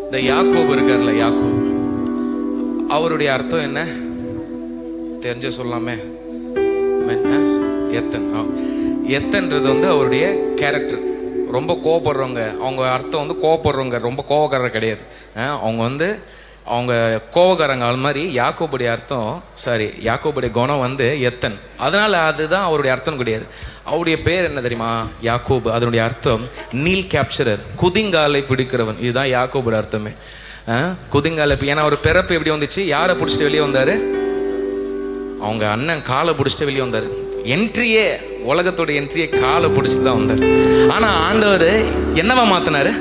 இந்த யாக்கோபு இருக்கார்ல, யாக்கோபு, அவருடைய அர்த்தம் என்ன தெரிஞ்ச சொல்லாமே? எத்தன். எத்தன்றது வந்து அவருடைய கேரக்டர். ரொம்ப கோவப்படுறவங்க, அவங்க அர்த்தம் வந்து கோவப்படுறவங்க, ரொம்ப கோவக்காரர் கிடையாது. அவங்க வந்து அவங்க கோவக்காரங்க. அது மாதிரி யாக்கோபுடைய அர்த்தம், யாக்கோபுடைய குணம் வந்து எத்தன். அதனால அதுதான் அவருடைய அர்த்தம் கிடையாது. அவருடைய பேர் என்ன தெரியுமா? யாக்கோபு. அதனுடைய அர்த்தம் நீல் கேப்சரர், குதிங்காலை பிடிக்கிறவன். இதுதான் யாக்கோபுடைய அர்த்தமே. குதிங்காலை. ஏன்னா அவர் பிறப்பு எப்படி வந்துச்சு? யாரை பிடிச்சிட்டு வெளியே வந்தாரு? அவங்க அண்ணன் காலை பிடிச்சிட்டு வெளியே வந்தார். என்ட்ரியே, உலகத்தோட என்ட்ரியே காலை பிடிச்சிட்டு தான் வந்தார். ஆனா ஆண்டவர் என்னவா மாத்தினாரு?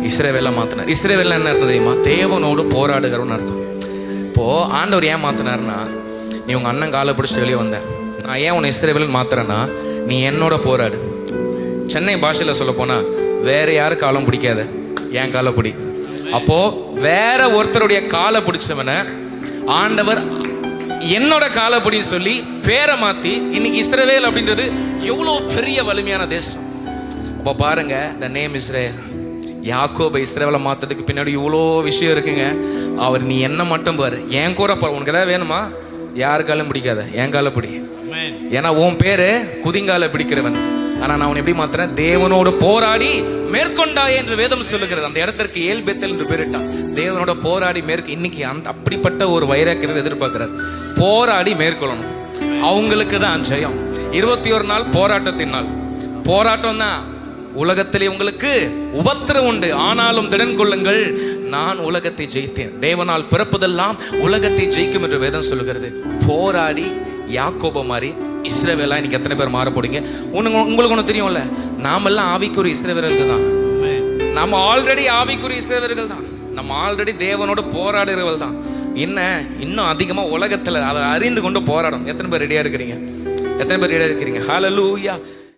இஸ்ரவேலா மாத்தினார். இஸ்ரவேல் என்ன அர்த்தம் தெரியுமா? தேவனோடு போராடுகிறவன் அர்த்தம். இப்போ ஆண்டவர் ஏன் மாத்தினாருன்னா, நீ உங்க அண்ணன் காலை பிடிச்சிட்டு வெளியே வந்த, நான் ஏன் உன்னை இஸ்ரவேல் மாத்துறேன்னா, நீ என்னோட போராடு. சென்னை பாஷையில சொல்ல போனா, வேற யாரு காலம் பிடிக்காத, என் காலை பிடி. அப்போ வேற ஒருத்தருடைய காலை பிடிச்சவனை ஆண்டவர் என்னோட காலப்படி சொல்லி பேரை மாத்தி இன்னைக்கு இஸ்ரவேல் அப்படின்றது எவ்வளோ பெரிய வலிமையான தேசம். அப்போ பாருங்க, த நேம் இஸ்ரேல். யாக்கோபை இஸ்ரவேலை மாத்ததுக்கு பின்னாடி இவ்வளோ விஷயம் இருக்குங்க. அவர் நீ என்ன மட்டும் பாரு, என் கூட பாரு, உனக்கு ஏதாவது வேணுமா? யாருக்காலும் பிடிக்காத, என் காலை பிடி. ஏன்னா உன் பேரு குதிங்கால பிடிக்கிறவன். ஆனா நான் உன்னை எப்படி மாத்துறேன்? தேவனோடு போராடி மேற்கொண்டாயே என்று வேதம் சொல்லுகிறது. அந்த இடத்திற்கு ஏல் பெத்தேல் என்று பேரிட்டான். தேவனோட போராடி இன்னைக்கு அந்த அப்படிப்பட்ட ஒரு வைராக்கியத்தை எதிர்பார்க்கிறார். போராடி மேற்கொள்ளணும். அவங்களுக்கு தான் ஜெயம். 21 நாள் போராட்டத்தின் நாள். போராட்டம் தான். உலகத்திலே உங்களுக்கு உபத்திரம் உண்டு, ஆனாலும் திடன் கொள்ளுங்கள், நான் உலகத்தை ஜெயித்தேன். தேவனால் பிறப்பதெல்லாம் உலகத்தை ஜெயிக்கும் என்று வேதம் சொல்லுகிறது. போராடி யாக்கோபு மாதிரி இஸ்ரவேலா இன்னைக்கு எத்தனை பேர் மாற போறீங்க? உங்களுக்கு ஒன்று தெரியும்ல, நாமெல்லாம் ஆவிக்குரிய இஸ்ரவேலர்கள் தான். நம்ம ஆல்ரெடி ஆவிக்குரிய இஸ்ரவேலர்கள் தான். நம்ம ஆல்ரெடி தேவனோட போராடுறவர்கள் தான். இன்னும் அதிகமா உலகத்துல அதை அறிந்து கொண்டு போராடும். எத்தனை பேர் ரெடியா இருக்கிறீங்க? எத்தனை பேர் ரெடியா இருக்கிறீங்க? ஹல்லேலூயா.